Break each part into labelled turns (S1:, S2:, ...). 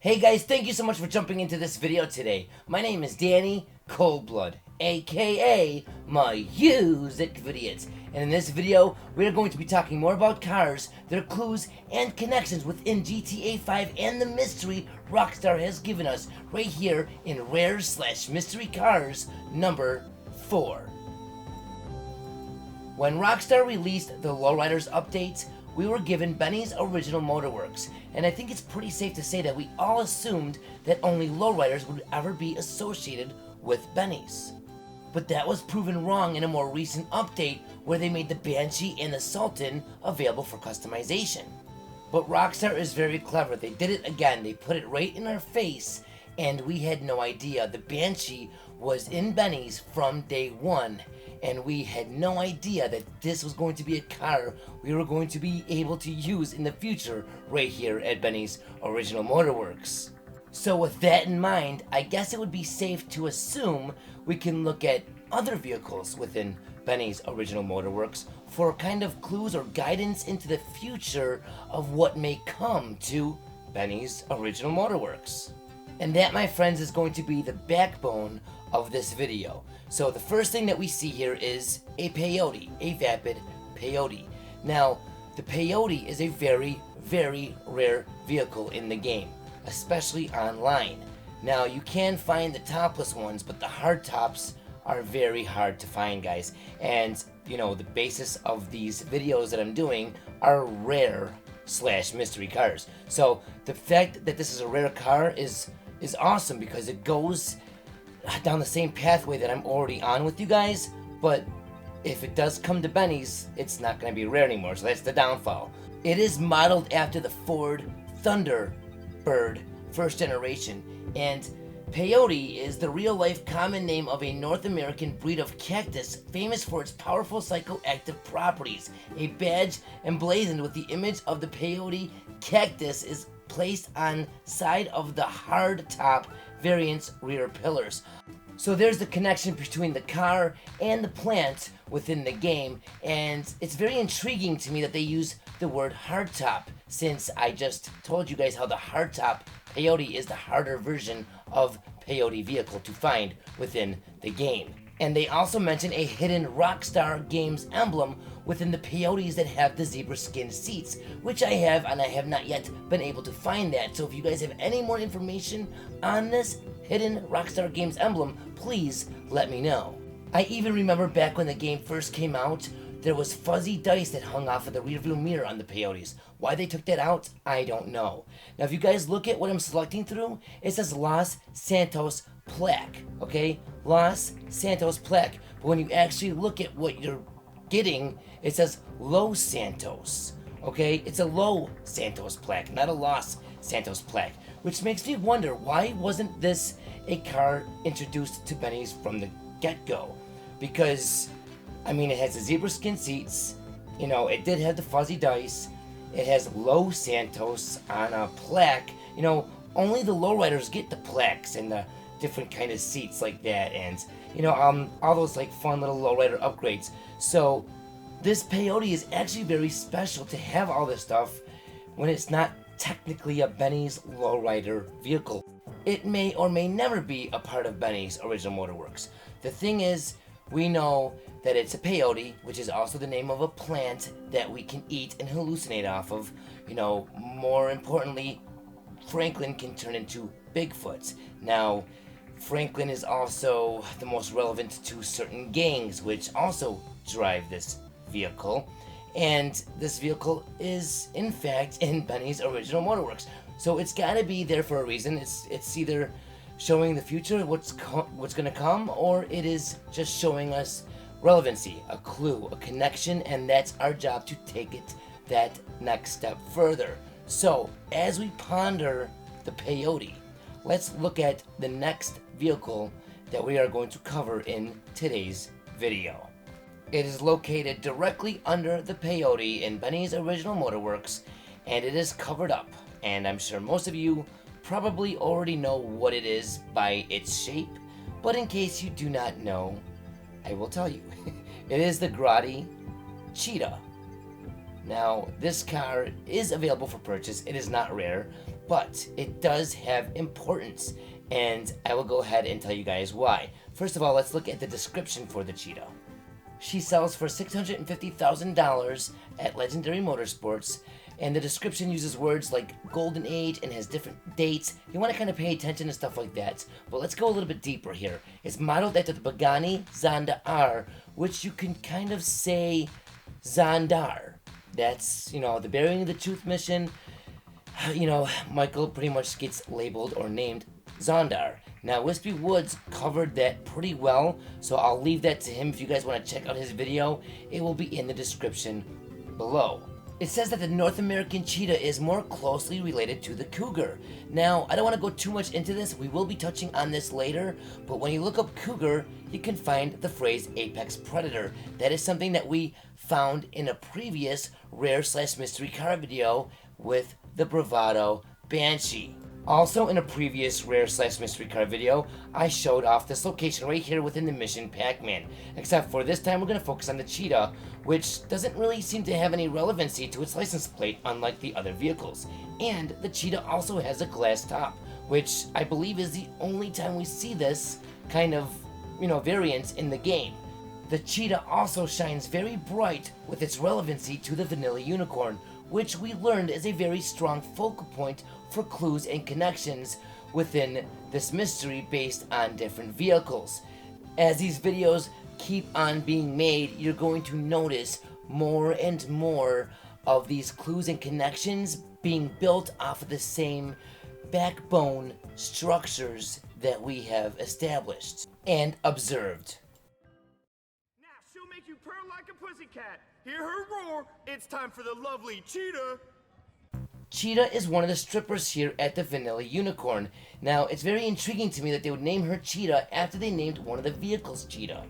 S1: Hey guys, thank you so much for jumping into this video today. My name is Danny ColdBlood, aka MusicVidiot. And in this video, we are going to be talking more about cars, their clues, and connections within GTA 5 and the mystery Rockstar has given us right here in Rare/Mystery Cars number 4. When Rockstar released the Lowriders update, we were given Benny's original motorworks, and I think it's pretty safe to say that we all assumed that only lowriders would ever be associated with Benny's. But that was proven wrong in a more recent update where they made the Banshee and the Sultan available for customization. But Rockstar is very clever. They did it again. They put it right in our face, and we had no idea. The Banshee was in Benny's from day one, and we had no idea that this was going to be a car we were going to be able to use in the future right here at Benny's Original Motorworks. So with that in mind, I guess it would be safe to assume we can look at other vehicles within Benny's Original Motorworks for kind of clues or guidance into the future of what may come to Benny's Original Motorworks. And that, my friends, is going to be the backbone of this video. So the first thing that we see here is a peyote, a vapid peyote. Now, the peyote is a very, very rare vehicle in the game, especially online. Now, you can find the topless ones, but the hard tops are very hard to find, guys. And, you know, the basis of these videos that I'm doing are Rare/Mystery cars. So the fact that this is a rare car is awesome because it goes down the same pathway that I'm already on with you guys, but if it does come to Benny's, it's not going to be rare anymore, so that's the downfall. It is modeled after the Ford Thunderbird first generation, and peyote is the real-life common name of a North American breed of cactus famous for its powerful psychoactive properties. A badge emblazoned with the image of the peyote cactus is placed on side of the hardtop variant's rear pillars. So there's the connection between the car and the plant within the game, and it's very intriguing to me that they use the word hardtop, since I just told you guys how the hardtop peyote is the harder version of peyote vehicle to find within the game. And they also mention a hidden Rockstar Games emblem within the peyotes that have the zebra skin seats, which I have, and I have not yet been able to find that. So if you guys have any more information on this hidden Rockstar Games emblem, please let me know. I even remember back when the game first came out, there was fuzzy dice that hung off of the rearview mirror on the peyotes. Why they took that out, I don't know. Now if you guys look at what I'm selecting through, it says Los Santos plaque, okay? Los Santos plaque. But when you actually look at what you're getting, it says Los Santos, okay? It's a Los Santos plaque, not a Los Santos plaque, which makes me wonder, why wasn't this a car introduced to Benny's from the get-go? Because, I mean, it has the zebra skin seats, you know, it did have the fuzzy dice, it has Los Santos on a plaque. You know, only the lowriders get the plaques and the different kind of seats like that, and you know, all those like fun little lowrider upgrades. So this peyote is actually very special to have all this stuff when it's not technically a Benny's lowrider vehicle. It may or may never be a part of Benny's Original Motorworks. The thing is, we know that it's a peyote, which is also the name of a plant that we can eat and hallucinate off of. You know, more importantly, Franklin can turn into Bigfoot. Now, Franklin is also the most relevant to certain gangs, which also drive this vehicle. And this vehicle is, in fact, in Benny's Original Motorworks. So it's got to be there for a reason. It's either showing the future, what's going to come, or it is just showing us relevancy, a clue, a connection, and that's our job to take it that next step further. So, as we ponder the peyote, let's look at the next vehicle that we are going to cover in today's video. It is located directly under the peyote in Benny's Original Motorworks, and it is covered up, and I'm sure most of you probably already know what it is by its shape, but in case you do not know, I will tell you. It is the Grotti Cheetah. Now, this car is available for purchase. It is not rare, but it does have importance, and I will go ahead and tell you guys why. First of all, let's look at the description for the cheetah. She sells for $650,000 at Legendary Motorsports, and the description uses words like golden age and has different dates. You want to kind of pay attention to stuff like that. But let's go a little bit deeper here. It's modeled after the Pagani Zonda R, which you can kind of say Zondar. That's, the Burying of the Truth mission. Michael pretty much gets labeled or named Zondar. Now, Wispy Woods covered that pretty well, so I'll leave that to him. If you guys want to check out his video, it will be in the description below. It says that the North American cheetah is more closely related to the cougar. Now, I don't want to go too much into this. We will be touching on this later, but when you look up cougar, you can find the phrase apex predator. That is something that we found in a previous rare/mystery car video with the Bravado Banshee. Also, in a previous rare/mystery car video, I showed off this location right here within the Mission Pac-Man. Except for this time, we're going to focus on the cheetah, which doesn't really seem to have any relevancy to its license plate, unlike the other vehicles. And the cheetah also has a glass top, which I believe is the only time we see this kind of, variant in the game. The cheetah also shines very bright with its relevancy to the vanilla unicorn, which we learned is a very strong focal point for clues and connections within this mystery based on different vehicles. As these videos keep on being made, you're going to notice more and more of these clues and connections being built off of the same backbone structures that we have established and observed.
S2: Now she'll make you purr like a pussycat. Hear her roar. It's time for the lovely cheetah.
S1: Cheetah is one of the strippers here at the Vanilla Unicorn. Now, it's very intriguing to me that they would name her Cheetah after they named one of the vehicles Cheetah.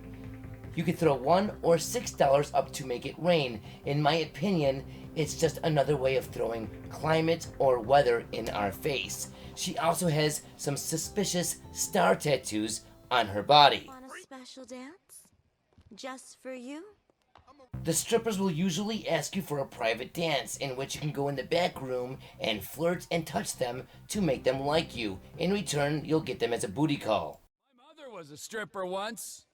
S1: You could throw $1 or $6 up to make it rain. In my opinion, it's just another way of throwing climate or weather in our face. She also has some suspicious star tattoos on her body.
S3: Want a special dance? Just for you?
S1: The strippers will usually ask you for a private dance in which you can go in the back room and flirt and touch them to make them like you. In return, you'll get them as a booty call.
S4: My mother was a stripper once.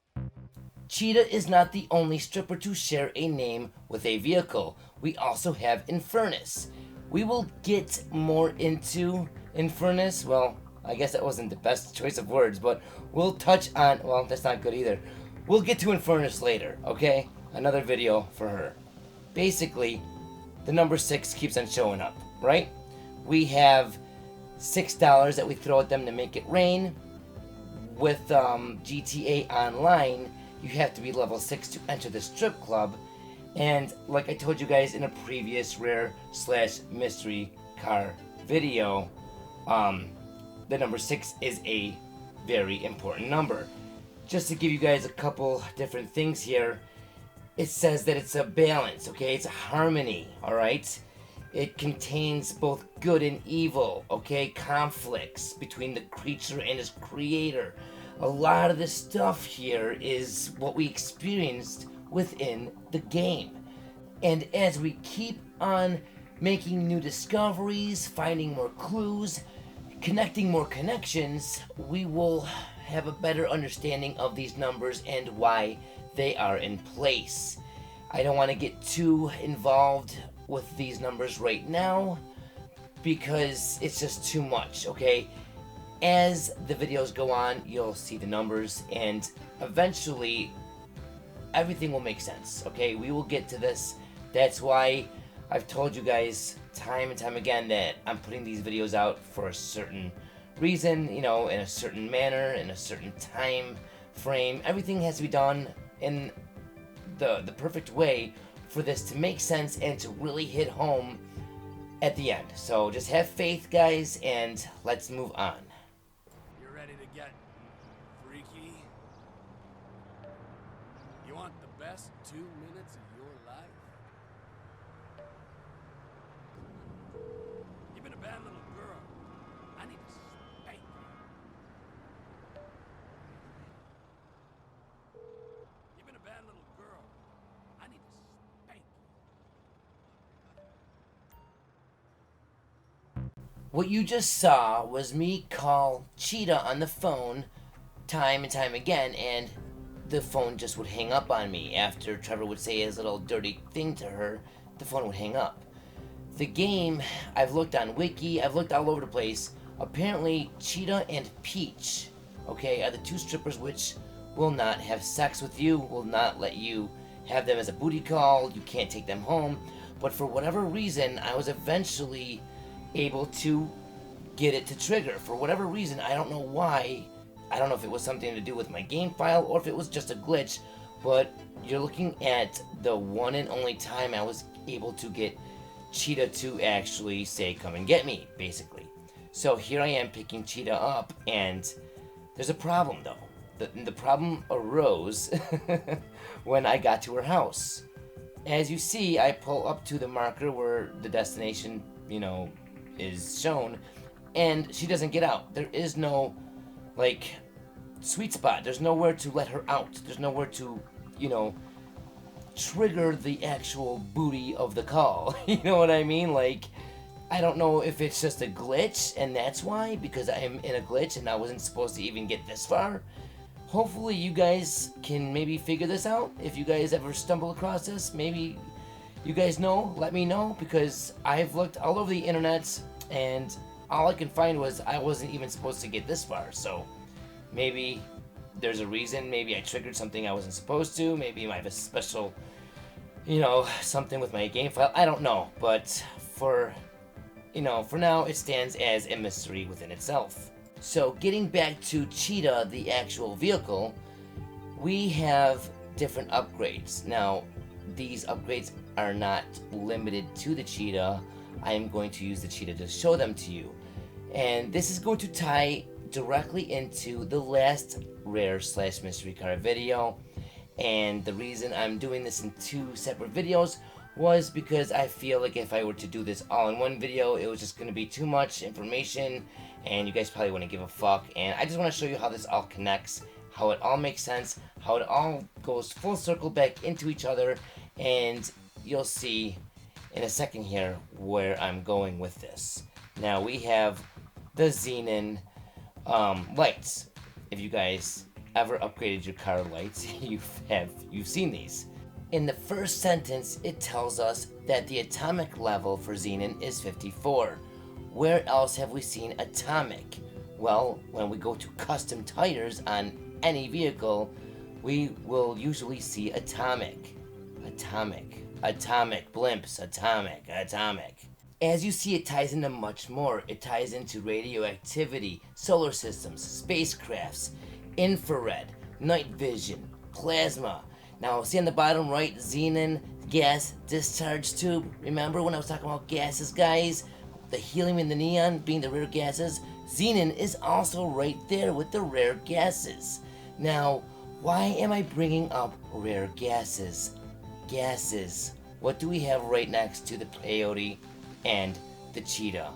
S1: Cheetah is not the only stripper to share a name with a vehicle. We also have Infernus. We will get more into Infernus. Well, I guess that wasn't the best choice of words, but we'll touch on, well, that's not good either. We'll get to Infernus later, okay? Another video for her. Basically, the number 6 keeps on showing up, right? We have $6 that we throw at them to make it rain. With GTA Online, you have to be level 6 to enter the strip club. And like I told you guys in a previous rare/mystery car video, the number 6 is a very important number. Just to give you guys a couple different things here, it says that it's a balance, okay? It's a harmony, all right? It contains both good and evil, okay? Conflicts between the creature and his creator. A lot of this stuff here is what we experienced within the game. And as we keep on making new discoveries, finding more clues, connecting more connections, we will have a better understanding of these numbers and why they are in place. I don't want to get too involved with these numbers right now because it's just too much, okay? As the videos go on, you'll see the numbers and eventually everything will make sense, okay? We will get to this. That's why I've told you guys time and time again that I'm putting these videos out for a certain reason, in a certain manner, in a certain time frame. Everything has to be done in the perfect way for this to make sense and to really hit home at the end. So just have faith, guys, and let's move on.
S4: You ready to get freaky? You want the best 2 minutes of your life? You've been a bad little girl. I need to spank you. You've been a bad little girl. I need to spank you.
S1: What you just saw was me call Cheetah on the phone time and time again, and the phone just would hang up on me. After Trevor would say his little dirty thing to her, the phone would hang up. The game, I've looked on Wiki, I've looked all over the place. Apparently, Cheetah and Peach, okay, are the two strippers which will not have sex with you, will not let you have them as a booty call, you can't take them home. But for whatever reason, I was eventually able to get it to trigger. For whatever reason, I don't know why. I don't know if it was something to do with my game file or if it was just a glitch, but you're looking at the one and only time I was able to get Cheetah to actually say, come and get me, basically. So here I am picking Cheetah up, and there's a problem though. The problem arose when I got to her house. As you see, I pull up to the marker where the destination, is shown, and she doesn't get out. There is no, sweet spot. There's nowhere to let her out. There's nowhere to, trigger the actual booty of the call. You know what I mean? I don't know if it's just a glitch, and that's why, because I'm in a glitch and I wasn't supposed to even get this far. Hopefully you guys can maybe figure this out. If you guys ever stumble across this, maybe you guys know, let me know, because I've looked all over the internet and all I can find was I wasn't even supposed to get this far. So maybe there's a reason. Maybe I triggered something I wasn't supposed to. Maybe I have a special, something with my game file. I don't know, but for now it stands as a mystery within itself. So getting back to Cheetah, the actual vehicle, we have different upgrades. Now, these upgrades are not limited to the Cheetah. I am going to use the Cheetah to show them to you. And this is going to tie directly into the last rare/mystery car video. And the reason I'm doing this in two separate videos was because I feel like if I were to do this all in one video, it was just going to be too much information, and you guys probably wouldn't give a fuck. And I just want to show you how this all connects, how it all makes sense, how it all goes full circle back into each other, and you'll see in a second here where I'm going with this. Now we have the Xenon lights. If you guys ever upgraded your car lights, you've seen these. In the first sentence, it tells us that the atomic level for Xenon is 54. Where else have we seen atomic? Well, when we go to custom tires on any vehicle, we will usually see atomic. Atomic blimps, atomic. As you see, it ties into much more. It ties into radioactivity, solar systems, spacecrafts, infrared, night vision, plasma. Now, see on the bottom right, Xenon gas discharge tube. Remember when I was talking about gases, guys? The helium and the neon being the rare gases? Xenon is also right there with the rare gases. Now, why am I bringing up rare gases? Gases. What do we have right next to the peyote and the cheetah?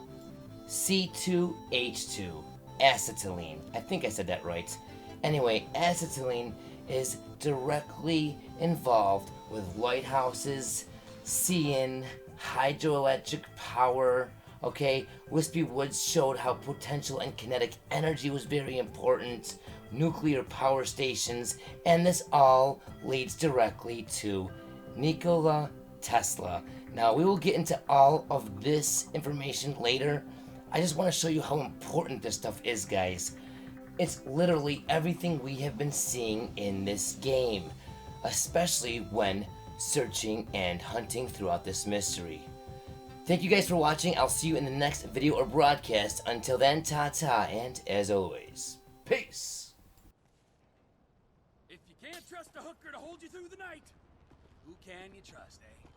S1: C2H2. Acetylene. I think I said that right. Anyway, acetylene is directly involved with lighthouses, seeing hydroelectric power. Okay, Wispy Woods showed how potential and kinetic energy was very important, nuclear power stations, and this all leads directly to Nikola Tesla. Now, we will get into all of this information later. I just want to show you how important this stuff is, guys. It's literally everything we have been seeing in this game, especially when searching and hunting throughout this mystery. Thank you guys for watching. I'll see you in the next video or broadcast. Until then, ta-ta, and as always, peace.
S4: If you can't trust a hooker to hold you through the night, who can you trust, eh?